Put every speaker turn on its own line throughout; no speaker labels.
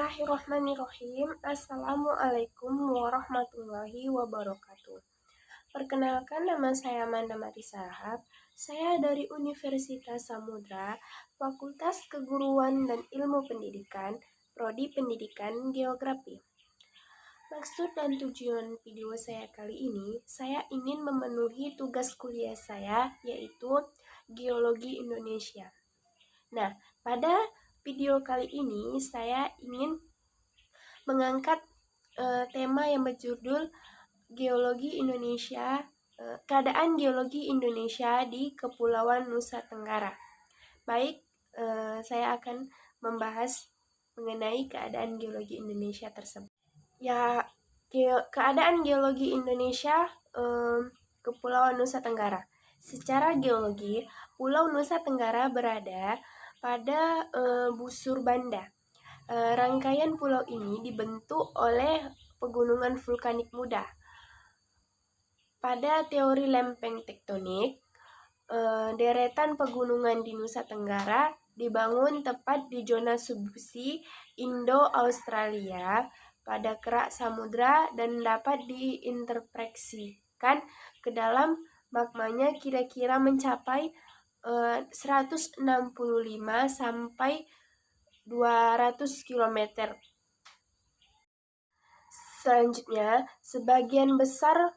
Bismillahirrahmanirrahim. Assalamualaikum warahmatullahi wabarakatuh. Perkenalkan, nama saya Manda Marisahab. Saya dari Universitas Samudra, Fakultas Keguruan dan Ilmu Pendidikan, Prodi Pendidikan Geografi. Maksud dan tujuan video saya kali ini, saya ingin memenuhi tugas kuliah saya, yaitu Geologi Indonesia. Nah, pada video kali ini saya ingin mengangkat tema yang berjudul Geologi Indonesia, keadaan geologi Indonesia di Kepulauan Nusa Tenggara. Baik, saya akan membahas mengenai keadaan geologi Indonesia tersebut. Ya, keadaan geologi Indonesia Kepulauan Nusa Tenggara. Secara geologi, Pulau Nusa Tenggara berada pada busur Banda. Rangkaian pulau ini dibentuk oleh pegunungan vulkanik muda. Pada teori lempeng tektonik, deretan pegunungan di Nusa Tenggara dibangun tepat di zona subduksi Indo-Australia pada kerak samudra dan dapat diinterpreksikan ke dalam magmanya kira-kira mencapai 165 sampai 200 km. Selanjutnya, sebagian besar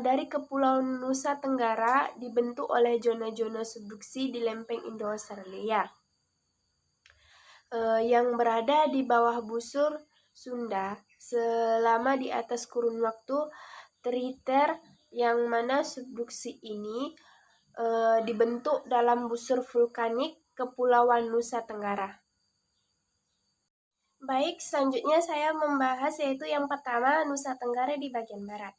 dari Kepulauan Nusa Tenggara dibentuk oleh zona-zona subduksi di lempeng Indo-Australia yang berada di bawah busur Sunda selama di atas kurun waktu Teriter, yang mana subduksi ini dibentuk dalam busur vulkanik Kepulauan Nusa Tenggara. Baik, selanjutnya saya membahas yaitu yang pertama, Nusa Tenggara di bagian barat.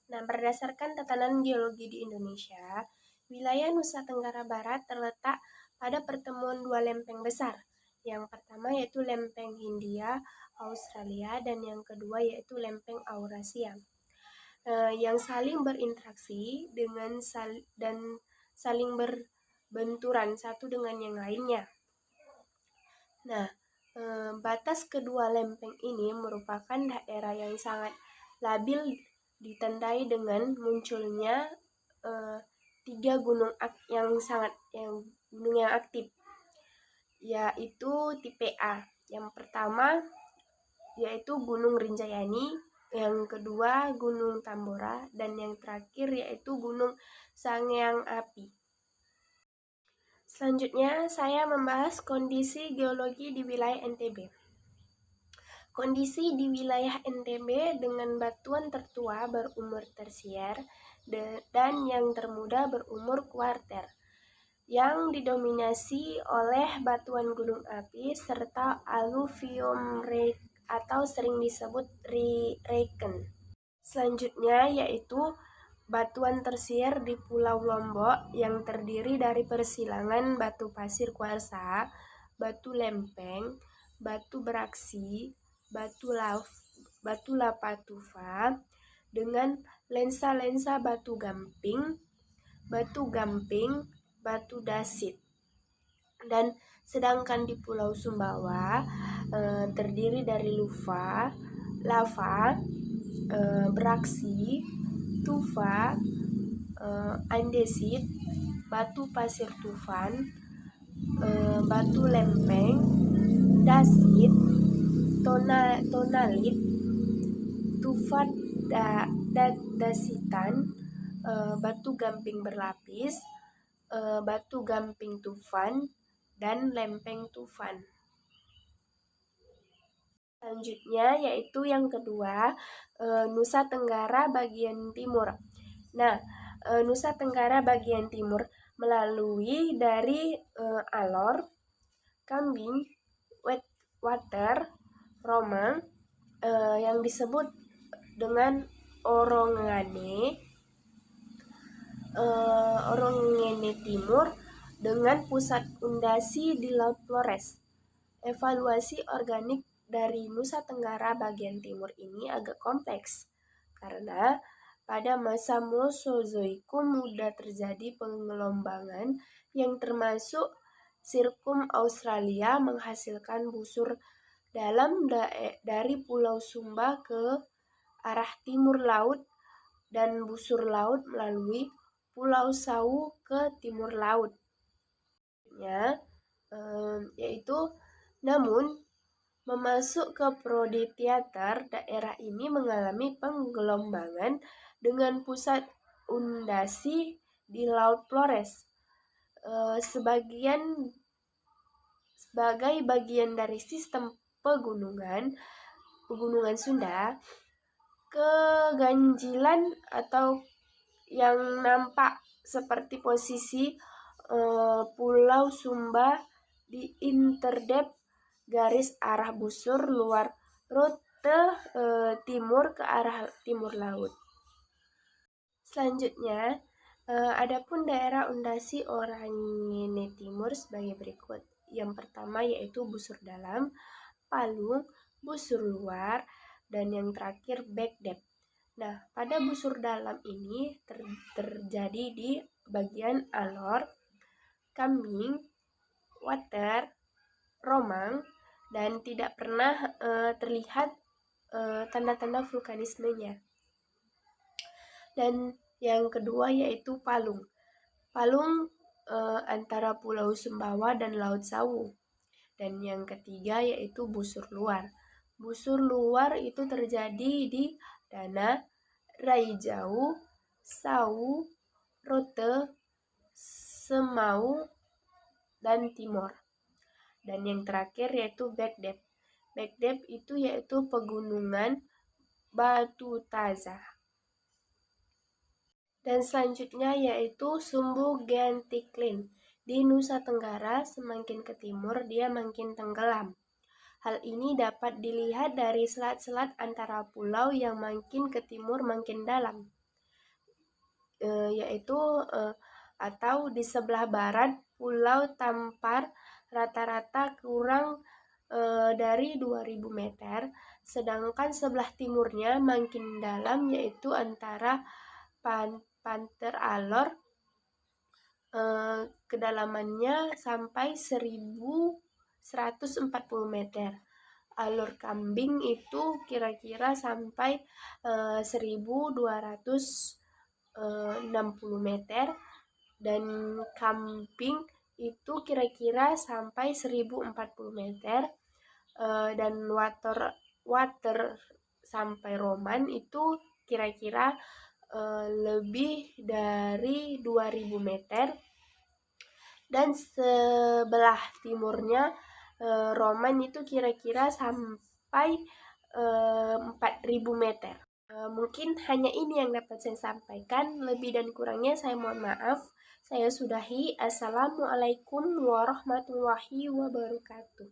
Nah, berdasarkan tatanan geologi di Indonesia, wilayah Nusa Tenggara Barat terletak pada pertemuan dua lempeng besar. Yang pertama yaitu lempeng Hindia, Australia, dan yang kedua yaitu lempeng Eurasia, yang saling berinteraksi dengan saling berbenturan satu dengan yang lainnya. Nah, batas kedua lempeng ini merupakan daerah yang sangat labil, ditandai dengan munculnya tiga gunung yang aktif, yaitu tipe A. Yang pertama yaitu Gunung Rinjayani, yang kedua Gunung Tambora, dan yang terakhir yaitu Gunung Sanghyang Api. Selanjutnya saya membahas kondisi geologi di wilayah NTB. Kondisi di wilayah NTB dengan batuan tertua berumur tersier dan yang termuda berumur kuarter, yang didominasi oleh batuan gunung api serta aluvium atau sering disebut Reken. Selanjutnya yaitu batuan tersier di Pulau Lombok yang terdiri dari persilangan batu pasir kuarsa, batu lempeng, batu beraksi, batu lapatufa dengan lensa-lensa batu gamping, batu dasit. Dan sedangkan di Pulau Sumbawa terdiri dari lava, beraksi, tufa, andesit, batu pasir tufan, batu lempeng, dasit, tonalit, tufat dasitan, batu gamping berlapis, batu gamping tufan, dan lempeng tufan. Selanjutnya yaitu yang kedua, Nusa Tenggara bagian timur. Nah, Nusa Tenggara bagian timur melalui dari Alor, Kambing, Wetwater, Roma, yang disebut dengan Orongene Timur, dengan pusat undasi di Laut Flores. Evaluasi organik dari Nusa Tenggara bagian timur ini agak kompleks, karena pada masa Mesozoikum mudah terjadi pengelombangan yang termasuk Sirkum Australia menghasilkan busur dari Pulau Sumba ke arah timur laut dan busur laut melalui Pulau Sawu ke timur laut. Yaitu namun memasuk ke prodi teater, daerah ini mengalami penggelombangan dengan pusat undasi di Laut Flores. Sebagai bagian dari sistem pegunungan Sunda, keganjilan atau yang nampak seperti posisi Pulau Sumba di interdep garis arah busur luar rute timur ke arah timur laut. Selanjutnya, adapun daerah undasi Orangene Timur sebagai berikut. Yang pertama yaitu busur dalam, palung, busur luar, dan yang terakhir backdep. Nah, pada busur dalam ini terjadi di bagian alor, kambing, water, romang, dan tidak pernah terlihat tanda-tanda vulkanismenya. Dan yang kedua yaitu palung. Palung antara Pulau Sumbawa dan Laut Sawu. Dan yang ketiga yaitu busur luar. Busur luar itu terjadi di Dana, Raijau, Sawu, Rote, Semau, dan Timor. Dan yang terakhir yaitu backdep. Backdep itu yaitu pegunungan Batu Taza. Dan selanjutnya yaitu sumbu Genticlin. Di Nusa Tenggara, semakin ke timur dia makin tenggelam. Hal ini dapat dilihat dari selat-selat antara pulau yang makin ke timur makin dalam. Atau di sebelah barat Pulau Tampar rata-rata kurang dari 2000 meter, sedangkan sebelah timurnya makin dalam yaitu antara Panter Alor, kedalamannya sampai 1140 meter. Alur Kambing itu kira-kira sampai 1260 meter, dan Kambing itu kira-kira sampai 1040 meter, dan water sampai Roman itu kira-kira lebih dari 2000 meter, dan sebelah timurnya Roman itu kira-kira sampai 4000 meter. Mungkin hanya ini yang dapat saya sampaikan. Lebih dan kurangnya saya mohon maaf. Saya sudahi. Assalamualaikum warahmatullahi wabarakatuh.